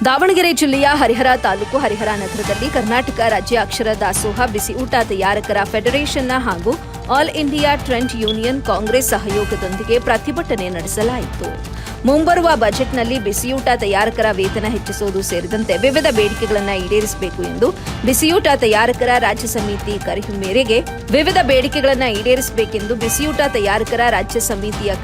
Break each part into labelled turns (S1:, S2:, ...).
S1: ದಾವಣಗೆರೆ ಜಿಲ್ಲೆಯ ಹರಿಹರ ತಾಲೂಕು ಹರಿಹರ ನಗರದಲ್ಲಿ ಕರ್ನಾಟಕ ರಾಜ್ಯ ಅಕ್ಷರ ದಾಸೋಹ ಬಿಸಿ ಊಟ ತಯಾರಕರ ಫೆಡರೇಷನ್ನ ಹಾಗೂ all India trend union Congress ಸಹಯೋಗದೊಂದಿಗೆ ಪ್ರತಿಭಟನೆ ನಡೆಸಲಾಯಿತು. ಮುಂಬರುವ ಬಜೆಟ್ನಲ್ಲಿ ಬಿಸಿಯೂಟ ತಯಾರಕರ ವೇತನ ಹೆಚ್ಚಿಸುವುದು ಸೇರಿದಂತೆ ವಿವಿಧ ಬೇಡಿಕೆಗಳನ್ನು ಈಡೇರಿಸಬೇಕು ಎಂದು ಬಿಸಿಯೂಟ ತಯಾರಕರ ರಾಜ್ಯ ಸಮಿತಿ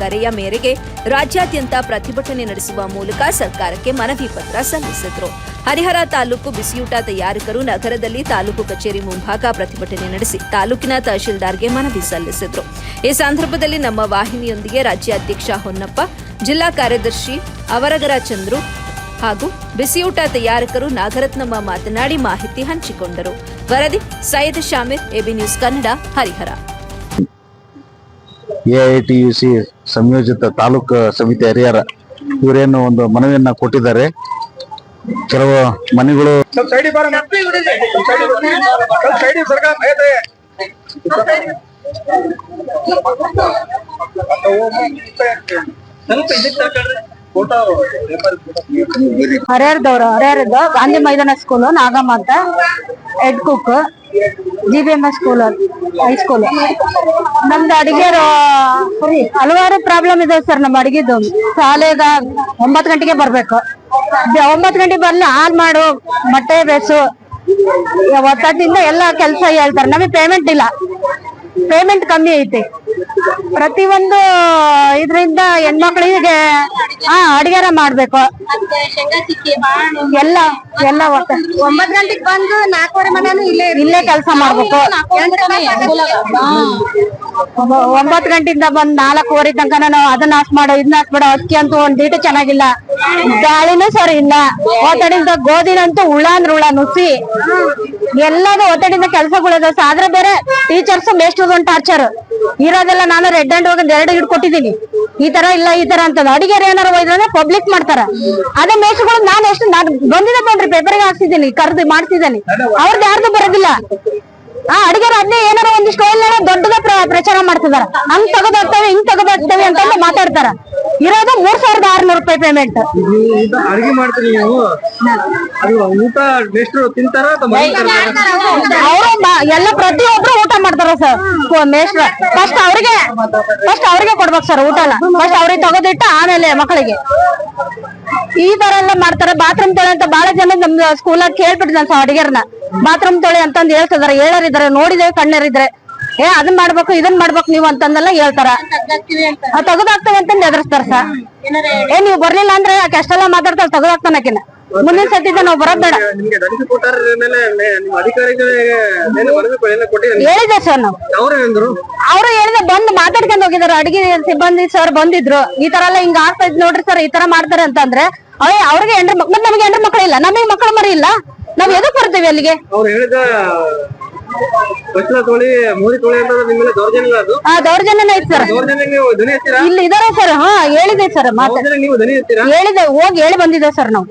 S1: ಕರೆಯ ಮೇರೆಗೆ ರಾಜ್ಯಾದ್ಯಂತ ಪ್ರತಿಭಟನೆ ನಡೆಸುವ ಮೂಲಕ ಸರ್ಕಾರಕ್ಕೆ ಮನವಿ ಪತ್ರ ಸಲ್ಲಿಸಿದರು. ಹರಿಹರ ತಾಲೂಕು ಬಿಸಿಯೂಟ ತಯಾರಕರು ನಗರದಲ್ಲಿ ತಾಲೂಕು ಕಚೇರಿ ಮುಂಭಾಗ ಪ್ರತಿಭಟನೆ ನಡೆಸಿ ತಾಲೂಕಿನ ತಹಶೀಲ್ದಾರ್ಗೆ ಮನವಿ ಸಲ್ಲಿಸಿದರು. ಈ ಸಂದರ್ಭದಲ್ಲಿ ನಮ್ಮ ವಾಹಿನಿಯೊಂದಿಗೆ ರಾಜ್ಯಾಧ್ಯಕ್ಷ ಹೊನ್ನಪ್ಪ, ಜಿಲ್ಲಾ ಕಾರ್ಯದರ್ಶಿ ಅವರಗರ ಚಂದ್ರು ಹಾಗೂ ಬಿಸಿಯೂಟ ತಯಾರಕರು ನಾಗರತ್ನಮ್ಮ ಮಾತನಾಡಿ ಮಾಹಿತಿ ಹಂಚಿಕೊಂಡರು. ವರದಿ Syed Shameer, AB news Kannada, Harihar.
S2: AITUC ಸಂಯೋಜಿತ ತಾಲೂಕು ಸಮಿತಿ ಹರಿಹರ ಇವರೇನು ಒಂದು ಮನವಿಯನ್ನ ಕೊಟ್ಟಿದ್ದಾರೆ. ಕೆಲವು ಮನೆಗಳು
S3: ಹರಿಹರದ ಗಾಂಧಿ ಮೈದಾನ ಸ್ಕೂಲ್, ನಾಗಮ್ಮ ಅಂತ head cook, GBMS school high school. ನಮ್ದು ಅಡಿಗೆ ಹಲವಾರು ಪ್ರಾಬ್ಲಮ್ ಇದೆ ಸರ್. ನಮ್ಮ ಅಡಿಗೆದು ಶಾಲೆಗ 9 ಗಂಟೆಗೆ ಬರ್ಬೇಕು. 9 ಗಂಟೆಗೆ ಬರ್ಲಿ ಹಾಲ್ ಮಾಡು, ಮೊಟ್ಟೆ ಬೇಸು, ಒತ್ತಡದಿಂದ ಎಲ್ಲ ಕೆಲಸ ಹೇಳ್ತಾರೆ. ನಮಗೆ ಪೇಮೆಂಟ್ ಇಲ್ಲ, ಪೇಮೆಂಟ್ ಕಮ್ಮಿ ಐತಿ. ಪ್ರತಿಯೊಂದು ಇದರಿಂದ ಹೆಣ್ಮಕ್ಳಿಗೆ ಅಡಿಗೆರ ಮಾಡ್ಬೇಕು. ಎಲ್ಲ 9 ಗಂಟೆಗೆ ಬಂದು 4:15 ಮನೇನು ಇಲ್ಲೇ ಕೆಲಸ ಮಾಡ್ಬೇಕು. 9 ಗಂಟೆಯಿಂದ ಬಂದ್ 4:15 ತನಕ ನಾವು ಅದನ್ನ ಹಾಸ್ ಮಾಡೋ ಇದನ್ನ ಹಾಸ್ ಮಾಡೋ. ಅಕ್ಕಿ ಅಂತೂ ಒಂದ್ ಡೀಟು ಚೆನ್ನಾಗಿಲ್ಲ, ಗಾಳಿನೂ ಸರಿ ಇಲ್ಲ. ಒತ್ತಡದಿಂದ ಗೋಧಿನಂತೂ ಹುಳ ಅಂದ್ರೆ ಹುಳ ನುಸಿ ಎಲ್ಲದು ಒತ್ತಡದಿಂದ ಕೆಲಸಗಳಿದೆ. ಆದ್ರೆ ಬೇರೆ ಟೀಚರ್ಸ್ ಮೇಸ್ಟರ್ಸ್ ಒಂದು ಟಾರ್ಚರ್ ಇರೋದೆಲ್ಲ. ನಾನು ರೆಡ್ ಹ್ಯಾಂಡ್ ಹೋಗಿ 2 ಹಿಡ್ ಕೊಟ್ಟಿದ್ದೀನಿ. ಈ ತರ ಇಲ್ಲ ಈ ತರ ಅಂತದ ಅಡಿಗೆರೆ ಏನಾರು ಹೋಯ್ದ್ರೆ ಪಬ್ಲಿಕ್ ಮಾಡ್ತಾರ. ಅದೇ ಮೇಸ್ಟರ್ಗಳು ನಾನು ಬಂದಿದೆ ನೋಡ್ರಿ, ಪೇಪರ್ಗೆ ಹಾಕ್ಸಿದ್ದೀನಿ, ಕರ್ದು ಮಾಡ್ತಿದ್ದೀನಿ. ಅವ್ರದ್ದು ಯಾರ್ದು ಬರೋದಿಲ್ಲ. ಅಡಿಗೆರ ಅದ್ನೇ ಏನಾರ ಒಂದಿಷ್ಟು ದೊಡ್ಡದ ಪ್ರಚಾರ ಮಾಡ್ತಿದಾರ. ಹಂಗ್ ತಗದಾಗ್ತೇವೆ, ಹಿಂಗ್ ತಗದಾಗ್ತೇವೆ ಅಂತ ಮಾತಾಡ್ತಾರ. ಇರೋದು 3600 ರೂಪಾಯಿ ಪೇಮೆಂಟ್.
S4: ಅಡಿಗೆ ಮಾಡ್ತೀರಿ ನೀವು? ಊಟ ಮೇಷ್ಟ್ರು ತಿಂತಾರ?
S3: ಅವರು ಎಲ್ಲ ಪ್ರತಿಯೊಬ್ರು ಊಟ ಮಾಡ್ತಾರ ಸರ್. ಮೇಷ್ಟ್ರ ಫಸ್ಟ್ ಅವ್ರಿಗೆ ಕೊಡ್ಬೇಕು ಸರ್ ಊಟನ. ಫಸ್ಟ್ ಅವ್ರಿಗೆ ತಗೋದಿಟ್ಟು ಆಮೇಲೆ ಮಕ್ಕಳಿಗೆ. ಈ ತರ ಎಲ್ಲ ಮಾಡ್ತಾರೆ. ಬಾತ್ರೂಮ್ ತೊಳೆ ಅಂತ ಬಹಳ ಜನ ನಮ್ದು ಸ್ಕೂಲಾಗ ಕೇಳ್ಬಿಟ್ಟಿದ್ದಾನೆ ಸರ್. ಅಡಿಗೆರ್ನ ಬಾತ್ರೂಮ್ ತೊಳೆ ಅಂತಂದು ಹೇಳ್ತಿದಾರೆ. ಹೇಳರಿದ್ರೆ ನೋಡಿದೇವೆ, ಕಣ್ಣರಿದ್ರೆ ಅದನ್ ಮಾಡ್ಬೇಕು ಇದನ್ ಮಾಡ್ಬೇಕು ನೀವು ಅಂತಂದೆಲ್ಲ ಹೇಳ್ತಾರ. ತಗದಾಗ್ತವೆ ಅಂತಂದು ಎದುರಿಸ್ತಾರ ಸರ್. ನೀವು ಬರ್ಲಿಲ್ಲ ಅಂದ್ರೆ ಅಷ್ಟೆಲ್ಲ ಮಾತಾಡ್ತಾರ. ತಗದಾಗ್ತಾನಕಿನ ಮುಂದಿನ ಸತಿದ ನಾವು ಬರೋದ್ ಬೇಡ ಹೇಳಿದೆ ಸರ್. ನಾವು ಅವ್ರು ಹೇಳಿದೆ, ಬಂದ್ ಮಾತಾಡ್ಕೊಂಡ್ ಹೋಗಿದಾರೆ. ಅಡಿಗೆ ಸಿಬ್ಬಂದಿ ಸರ್ ಬಂದಿದ್ರು. ಈ ತರ ಎಲ್ಲ ಹಿಂಗ ಆಗ್ತಾ ಇದ್ ನೋಡ್ರಿ ಸರ್, ಈ ತರ ಮಾಡ್ತಾರೆ ಅಂತಂದ್ರೆ ಅವ್ರಿಗೆ ನಮಗೆ 2 ಮಕ್ಳು ಇಲ್ಲ, ನಮಗೆ ಮಕ್ಕಳು ಮರಿ ಇಲ್ಲ. ನಾವ್ ಎದಕ್ ಬರ್ತೀವಿ ಅಲ್ಲಿಗೆ? ದೌರ್ಜನ್ಯನೇ ಐತಿ ಸರ್. ಇಲ್ಲಿ ಇದಾರೆ ಸರ್. ಹೇಳಿದೆ ಸರ್, ಹೇಳಿದೆ, ಹೋಗಿ ಹೇಳಿ ಬಂದಿದೆ ಸರ್ ನಾವು.